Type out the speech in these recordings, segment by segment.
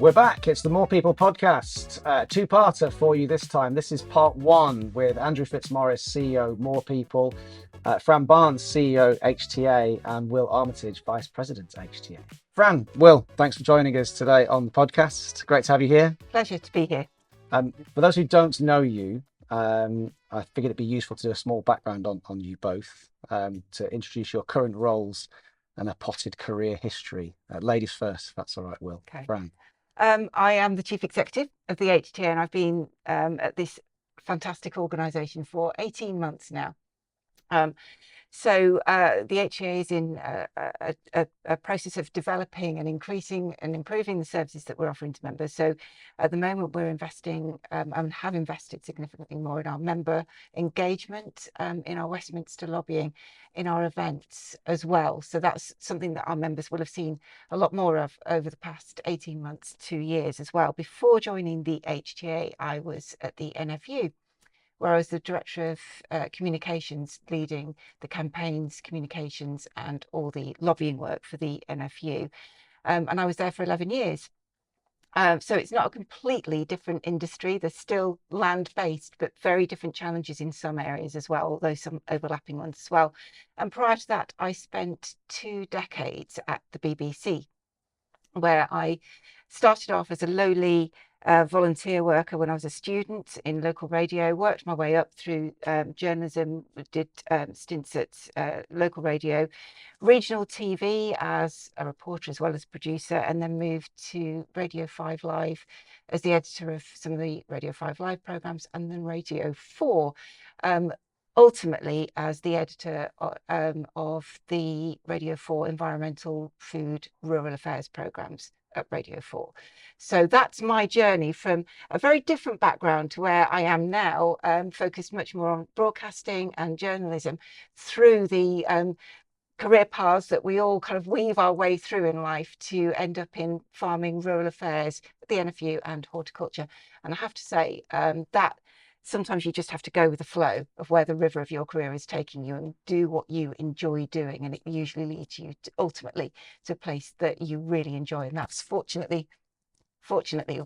We're back. It's the More People podcast, two-parter for you this time. This is part one with Andrew Fitzmaurice, CEO, More People, Fran Barnes, CEO, HTA, and Will Armitage, Vice President, HTA. Fran, Will, thanks for joining us today on the podcast. Great to have you here. Pleasure to be here. For those who don't know you, I figured it'd be useful to do a small background on you both, to introduce your current roles and a potted career history. Ladies first, if that's all right, Will. Okay. Fran. I am the Chief Executive of the HTA, and I've been at this fantastic organisation for 18 months now. So the HTA is in a process of developing and increasing and improving the services that we're offering to members. So at the moment, we're investing and have invested significantly more in our member engagement, in our Westminster lobbying, in our events as well. So that's something that our members will have seen a lot more of over the past 18 months, 2 years as well. Before joining the HTA, I was at the NFU, where I was the Director of Communications, leading the campaigns, communications, and all the lobbying work for the NFU. And I was there for 11 years. So it's not a completely different industry. There's still land-based, but very different challenges in some areas as well, although some overlapping ones as well. And prior to that, I spent 2 decades at the BBC, where I started off as a lowly volunteer worker when I was a student in local radio, worked my way up through journalism, did stints at local radio, regional TV as a reporter as well as producer, and then moved to Radio 5 Live as the editor of some of the Radio 5 Live programmes, and then Radio 4, ultimately as the editor of the Radio 4 environmental, food, rural affairs programmes at Radio 4. So that's my journey from a very different background to where I am now, focused much more on broadcasting and journalism, through the career paths that we all kind of weave our way through in life to end up in farming, rural affairs, the NFU, and horticulture. And I have to say that sometimes you just have to go with the flow of where the river of your career is taking you and do what you enjoy doing. And it usually leads you to, ultimately, to a place that you really enjoy. And that's fortunately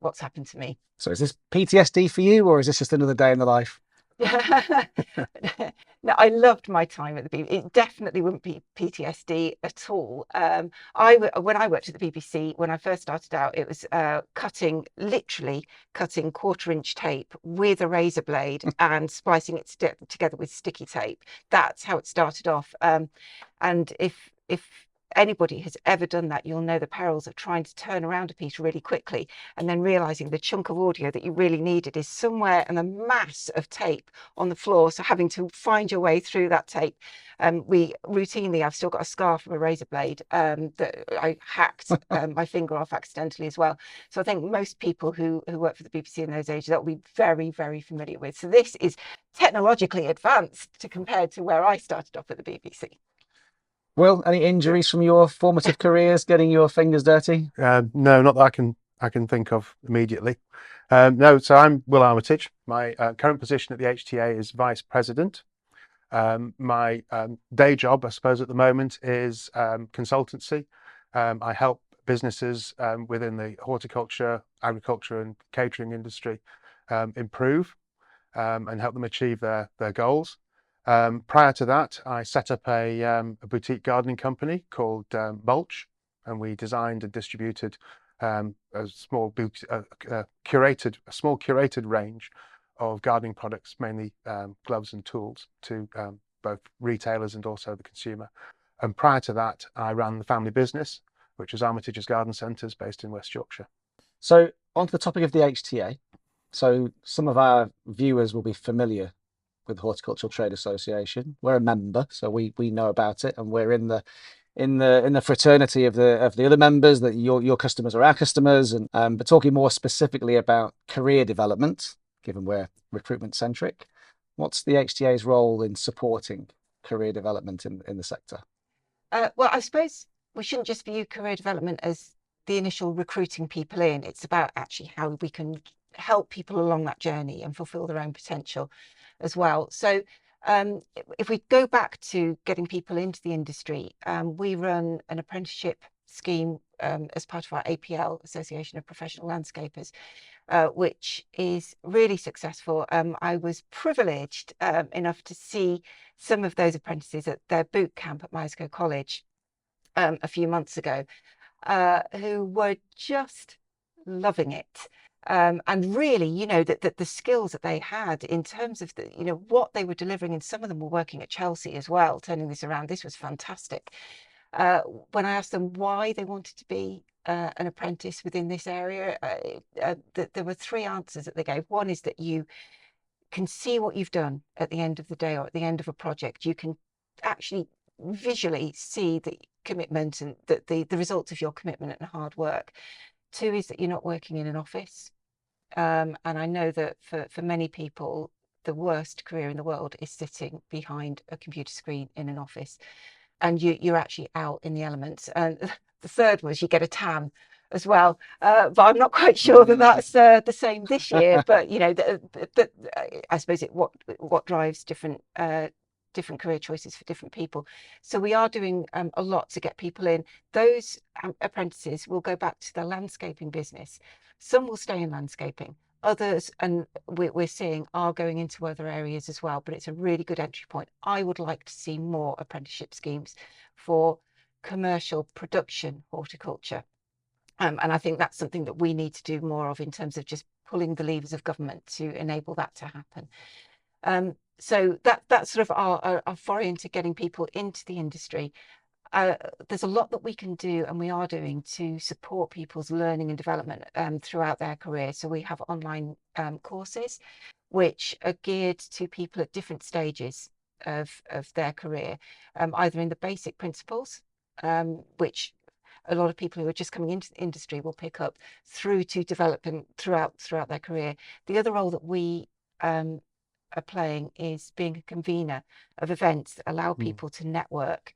what's happened to me. So is this PTSD for you, or is this just another day in the life? No, I loved my time at the BBC. It definitely wouldn't be PTSD at all. When I worked at the BBC, when I first started out, it was literally cutting 1/4-inch tape with a razor blade and splicing it together with sticky tape. That's how it started off. And if anybody has ever done that, you'll know the perils of trying to turn around a piece really quickly and then realizing the chunk of audio that you really needed is somewhere in a mass of tape on the floor. So having to find your way through that tape. I've still got a scar from a razor blade that I hacked my finger off accidentally as well. So I think most people who work for the BBC in those ages, that will be very, very familiar with. So this is technologically advanced compared to where I started off at the BBC. Will, any injuries from your formative careers getting your fingers dirty? No, not that I can think of immediately. No, so I'm Will Armitage. My current position at the HTA is Vice President. My day job, I suppose, at the moment is consultancy. I help businesses within the horticulture, agriculture and catering industry improve and help them achieve their goals. Prior to that, I set up a boutique gardening company called Mulch, and we designed and distributed a small curated range of gardening products, mainly gloves and tools, to both retailers and also the consumer. And prior to that, I ran the family business, which was Armitage's Garden Centres, based in West Yorkshire. So onto the topic of the HTA. So some of our viewers will be familiar with the Horticultural Trade Association. We're a member, so we know about it, and we're in the fraternity of the other members. That your customers are our customers, and but talking more specifically about career development, given we're recruitment centric, what's the HTA's role in supporting career development in the sector? Well, I suppose we shouldn't just view career development as the initial recruiting people in. It's about actually how we can help people along that journey and fulfill their own potential as well. So if we go back to getting people into the industry, we run an apprenticeship scheme as part of our APL, Association of Professional Landscapers, which is really successful. I was privileged enough to see some of those apprentices at their boot camp at Myerscough College a few months ago, who were just loving it. And really, you know, that the skills that they had in terms of the, you know, what they were delivering, and some of them were working at Chelsea as well, turning this around. This was fantastic. When I asked them why they wanted to be an apprentice within this area, there were three answers that they gave. One is that you can see what you've done at the end of the day or at the end of a project. You can actually visually see the commitment and the results of your commitment and hard work. Two is that you're not working in an office. And I know that for many people, the worst career in the world is sitting behind a computer screen in an office, and you're actually out in the elements. And the third was you get a tan as well, but I'm not quite sure that that's the same this year. But you know, I suppose what drives different career choices for different people. So we are doing a lot to get people in. Those apprentices will go back to their landscaping business. Some will stay in landscaping. Others, and we're seeing, are going into other areas as well, but it's a really good entry point. I would like to see more apprenticeship schemes for commercial production horticulture. And I think that's something that we need to do more of in terms of just pulling the levers of government to enable that to happen. So that's sort of our foray into getting people into the industry. There's a lot that we can do, and we are doing, to support people's learning and development throughout their career. So we have online courses which are geared to people at different stages of their career, either in the basic principles, which a lot of people who are just coming into the industry will pick up, through to developing throughout their career. The other role that we are playing is being a convener of events that allow people to network.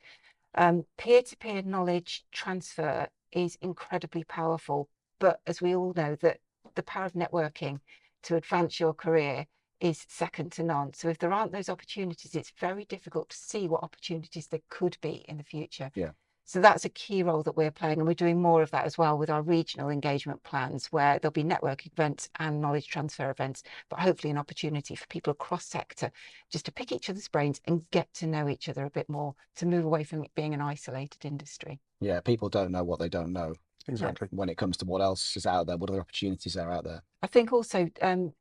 Peer-to-peer knowledge transfer is incredibly powerful, but as we all know, that the power of networking to advance your career is second to none. So if there aren't those opportunities, it's very difficult to see what opportunities there could be in the future. Yeah. So that's a key role that we're playing, and we're doing more of that as well with our regional engagement plans, where there'll be networking events and knowledge transfer events, but hopefully an opportunity for people across sector just to pick each other's brains and get to know each other a bit more, to move away from it being an isolated industry. Yeah, people don't know what they don't know. Exactly. When it comes to what else is out there, what other opportunities are out there. I think also, you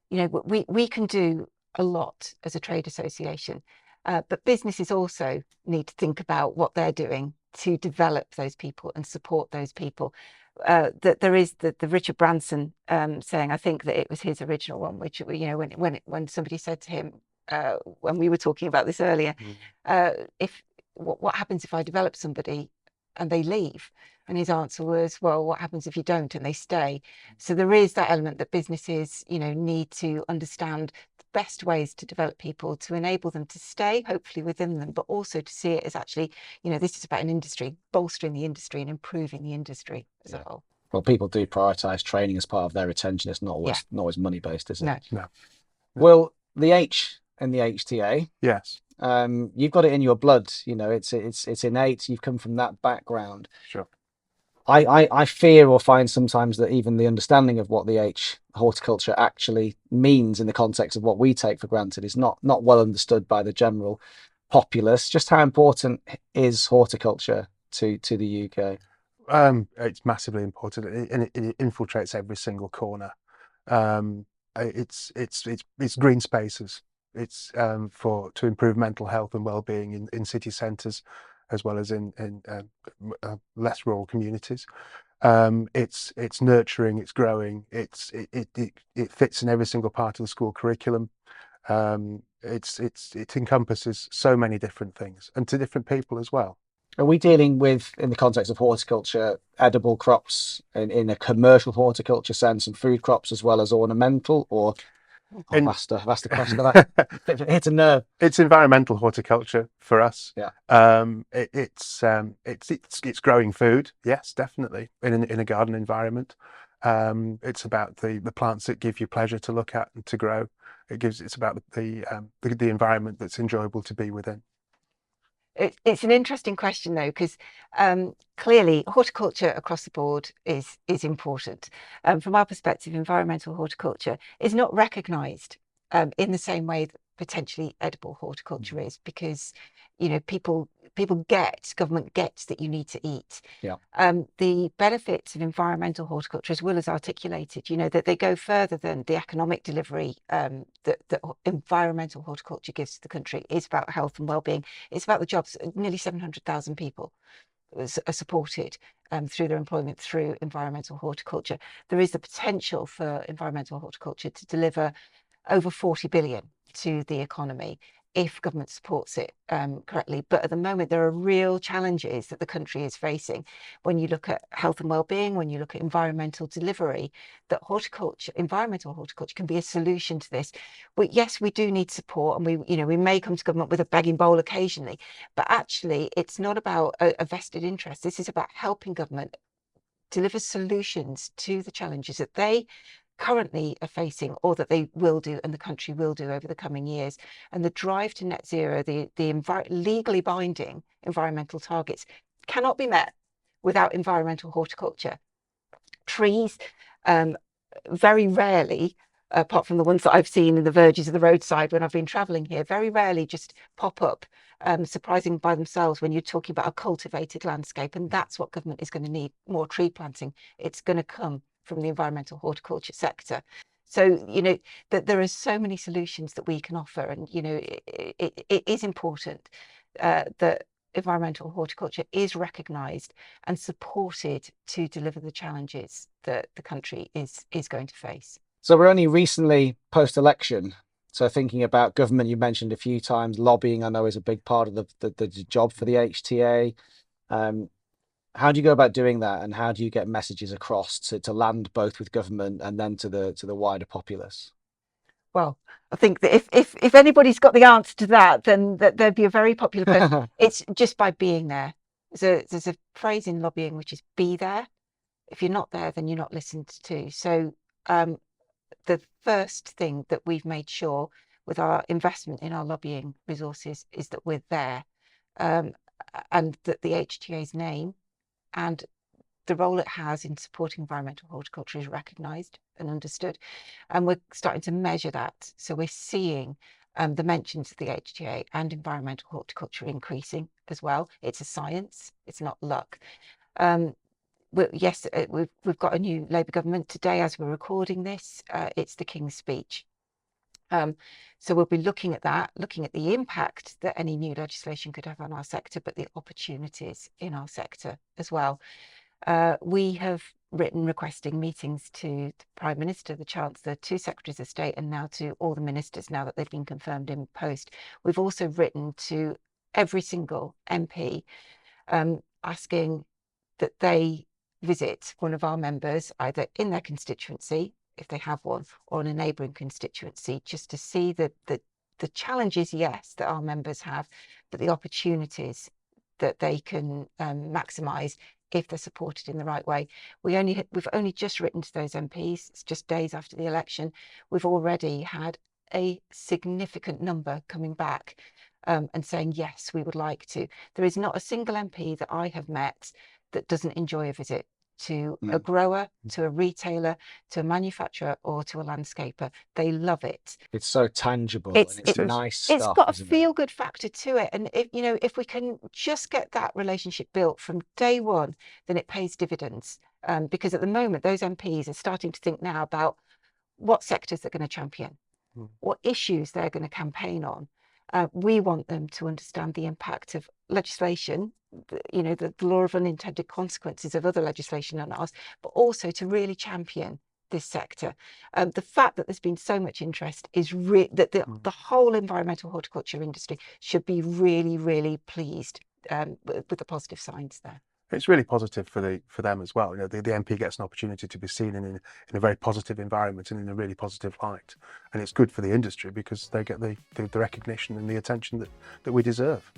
know, we can do a lot as a trade association, but businesses also need to think about what they're doing to develop those people and support those people. That there is the Richard Branson saying, I think that it was his original one, which, you know, when somebody said to him, when we were talking about this earlier, what happens if I develop somebody and they leave? And his answer was, well, what happens if you don't and they stay? So there is that element that businesses, you know, need to understand the best ways to develop people, to enable them to stay, hopefully within them, but also to see it as actually, you know, this is about an industry, bolstering the industry and improving the industry as a whole. Well, people do prioritise training as part of their retention. It's not always money based, is it? No. Well, the H in the HTA, Yes. you've got it in your blood. You know, it's innate. You've come from that background. Sure. I fear or find sometimes that even the understanding of what the horticulture actually means in the context of what we take for granted is not well understood by the general populace. Just how important is horticulture to the UK? It's massively important, and it infiltrates every single corner. It's green spaces. It's to improve mental health and well-being in city centres, as well as in less rural communities. It's nurturing, it's growing, it fits in every single part of the school curriculum. It encompasses so many different things, and to different people as well. Are we dealing with, in the context of horticulture, edible crops in a commercial horticulture sense, and food crops as well as ornamental, or I've asked a question that hit a nerve. It's environmental horticulture for us. Yeah. It's growing food. Yes, definitely in a garden environment. It's about the plants that give you pleasure to look at and to grow. It's about the environment that's enjoyable to be within. It's an interesting question though, because clearly horticulture across the board is important. From our perspective, environmental horticulture is not recognised in the same way that potentially edible horticulture is, because government gets that you need to eat. Yeah. The benefits of environmental horticulture, as well as articulated, that they go further than the economic delivery that environmental horticulture gives to the country. Is about health and well-being. It's about the jobs. Nearly 700,000 people are supported through their employment through environmental horticulture. There is the potential for environmental horticulture to deliver over 40 billion to the economy if government supports it correctly. But at the moment, there are real challenges that the country is facing. When you look at health and well-being, when you look at environmental delivery, that environmental horticulture can be a solution to this. Yes, we do need support, and we may come to government with a begging bowl occasionally, but actually it's not about a vested interest. This is about helping government deliver solutions to the challenges that they currently are facing, or that they will do and the country will do over the coming years. And the drive to net zero, the legally binding environmental targets, cannot be met without environmental horticulture. Trees, very rarely, apart from the ones that I've seen in the verges of the roadside when I've been travelling here, very rarely just pop up surprising by themselves when you're talking about a cultivated landscape. And that's what government is going to need: more tree planting. It's going to come from the environmental horticulture sector. So, that there are so many solutions that we can offer. And, it is important that environmental horticulture is recognised and supported to deliver the challenges that the country is going to face. So we're only recently post-election. So thinking about government, you mentioned a few times, lobbying, I know, is a big part of the job for the HTA. How do you go about doing that, and how do you get messages across to land both with government and then to the wider populace? Well, I think that if anybody's got the answer to that, then there'd be a very popular person. It's just by being there. There's a phrase in lobbying which is "be there." If you're not there, then you're not listened to. So the first thing that we've made sure with our investment in our lobbying resources is that we're there, and that the HTA's name and the role it has in supporting environmental horticulture is recognised and understood. And we're starting to measure that. So we're seeing the mentions of the HTA and environmental horticulture increasing as well. It's a science, it's not luck. Yes, we've got a new Labour government today as we're recording this. It's the King's Speech. So we'll be looking at that, looking at the impact that any new legislation could have on our sector, but the opportunities in our sector as well. We have written requesting meetings to the Prime Minister, the Chancellor, to Secretaries of State, and now to all the ministers now that they've been confirmed in post. We've also written to every single MP asking that they visit one of our members, either in their constituency, if they have one, or in a neighbouring constituency, just to see the challenges, yes, that our members have, but the opportunities that they can maximise if they're supported in the right way. We've only just written to those MPs. It's just days after the election. We've already had a significant number coming back and saying, yes, we would like to. There is not a single MP that I have met that doesn't enjoy a visit to a grower, to a retailer, to a manufacturer, or to a landscaper. They love it. It's so tangible. It's nice stuff. It's got a feel-good factor to it, and if we can just get that relationship built from day one, then it pays dividends. Because at the moment, those MPs are starting to think now about what sectors they're going to champion, what issues they're going to campaign on. We want them to understand the impact of legislation, the law of unintended consequences of other legislation on ours, but also to really champion this sector. The fact that there's been so much interest is that the whole environmental horticulture industry should be really, really pleased with the positive signs there. It's really positive for them as well. The MP gets an opportunity to be seen in a very positive environment and in a really positive light, and it's good for the industry because they get the recognition and the attention that we deserve.